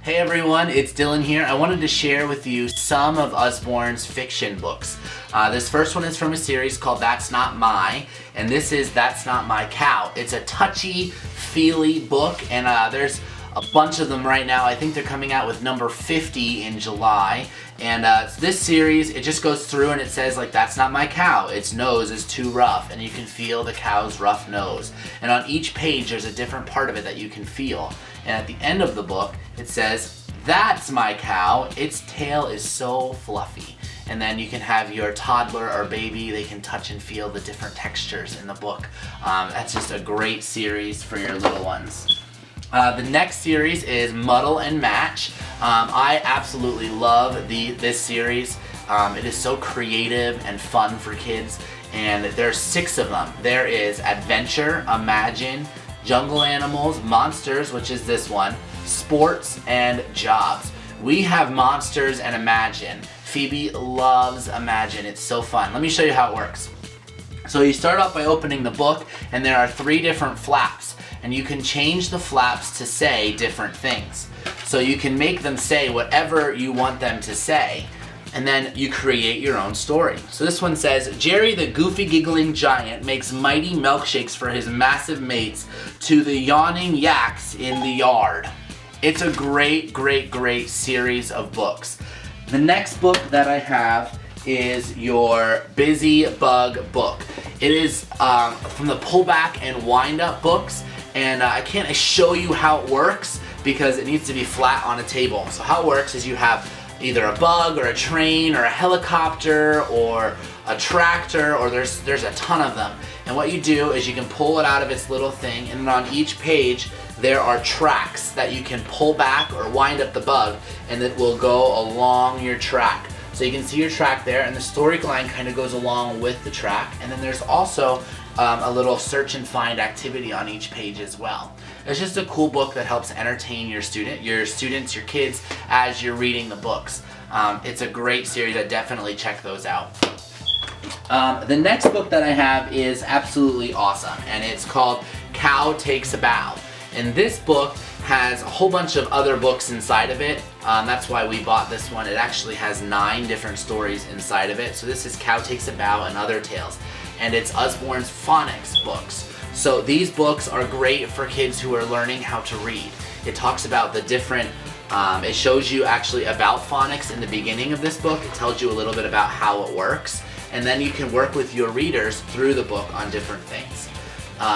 Hey everyone, it's Dylan here. I wanted to share with you some of Usborne's fiction books. This first one is from a series called That's Not My, and this is That's Not My Cow. It's a touchy, feely book, and there's a bunch of them right now. I think they're coming out with number 50 in July. And this series, it just goes through and it says, like, that's not my cow. Its nose is too rough, and you can feel the cow's rough nose. And on each page, there's a different part of it that you can feel. And at the end of the book, it says, that's my cow. Its tail is so fluffy. And then you can have your toddler or baby, they can touch and feel the different textures in the book. That's just a great series for your little ones. The next series is Muddle and Match. I absolutely love this series. It is so creative and fun for kids, and there's 6 of them. There is Adventure, Imagine, Jungle Animals, Monsters, which is this one, Sports, and Jobs. We have Monsters and Imagine. Phoebe loves Imagine. It's so fun. Let me show you how it works. So you start off by opening the book, and there are 3 different flaps, and you can change the flaps to say different things. So you can make them say whatever you want them to say, and then you create your own story. So this one says, Jerry the goofy giggling giant makes mighty milkshakes for his massive mates to the yawning yaks in the yard. It's a great, great, great series of books. The next book that I have is your Busy Bug book. It is from the Pullback and Wind Up books, and I can't show you how it works because it needs to be flat on a table. So how it works is you have either a bug or a train or a helicopter or a tractor, or there's a ton of them. And what you do is you can pull it out of its little thing, and then on each page there are tracks that you can pull back or wind up the bug, and it will go along your track. So you can see your track there, and the storyline kind of goes along with the track. And then there's also a little search and find activity on each page as well. It's just a cool book that helps entertain your students, your kids, as you're reading the books. It's a great series. I definitely check those out. The next book that I have is absolutely awesome, and it's called Cow Takes a Bow. And this book has a whole bunch of other books inside of it. That's why we bought this one. It actually has 9 different stories inside of it. So this is Cow Takes a Bow and Other Tales. And it's Usborne's phonics books. So these books are great for kids who are learning how to read. It talks about the different, it shows you actually about phonics in the beginning of this book. It tells you a little bit about how it works. And then you can work with your readers through the book on different things.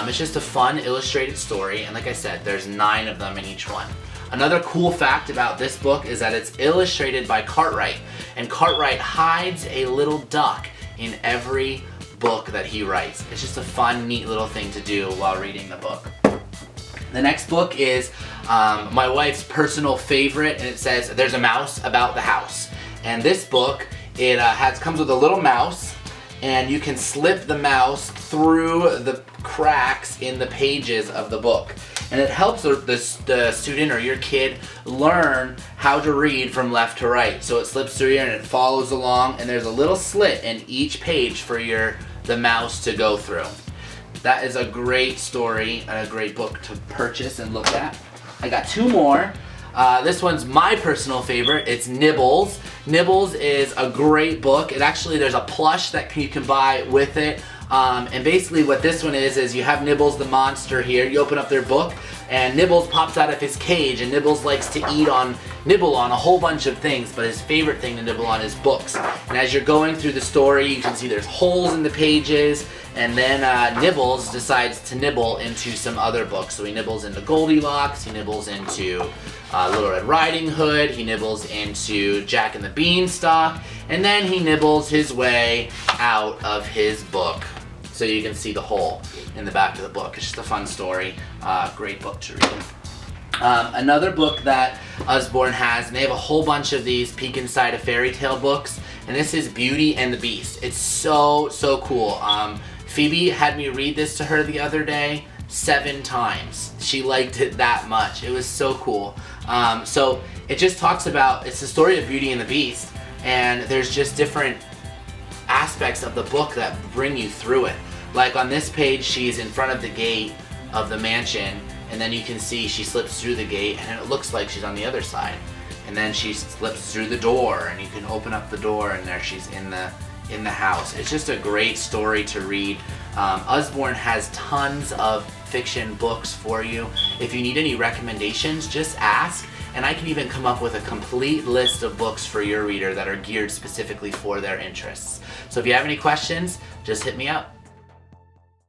It's just a fun illustrated story, and like I said, there's 9 of them in each one. Another cool fact about this book is that it's illustrated by Cartwright, and Cartwright hides a little duck in every book that he writes. It's just a fun, neat little thing to do while reading the book. The next book is my wife's personal favorite, and it says There's a Mouse About the House. And this book, it comes with a little mouse, and you can slip the mouse through the cracks in the pages of the book. And it helps the student or your kid learn how to read from left to right. So it slips through here and it follows along, and there's a little slit in each page for the mouse to go through. That is a great story and a great book to purchase and look at. I got 2 more. This one's my personal favorite. It's Nibbles. Nibbles is a great book. There's a plush that you can buy with it. And basically what this one is you have Nibbles the monster here. You open up their book, and Nibbles pops out of his cage, and Nibbles likes to nibble on a whole bunch of things, but his favorite thing to nibble on is books. And as you're going through the story, you can see there's holes in the pages, and then Nibbles decides to nibble into some other books. So he nibbles into Goldilocks, he nibbles into Little Red Riding Hood, he nibbles into Jack and the Beanstalk, and then he nibbles his way out of his book. So you can see the hole in the back of the book. It's just a fun story. Great book to read. Another book that Usborne has, and they have a whole bunch of these Peek Inside a Fairy Tale books, and this is Beauty and the Beast. It's so, so cool. Phoebe had me read this to her the other day 7 times. She liked it that much. It was so cool. So it just talks about, it's the story of Beauty and the Beast, and there's just different aspects of the book that bring you through it. Like on this page, she's in front of the gate of the mansion, and then you can see she slips through the gate and it looks like she's on the other side. And then she slips through the door and you can open up the door and there she's in the house. It's just a great story to read. Usborne has tons of fiction books for you. If you need any recommendations, just ask, and I can even come up with a complete list of books for your reader that are geared specifically for their interests. So if you have any questions, just hit me up.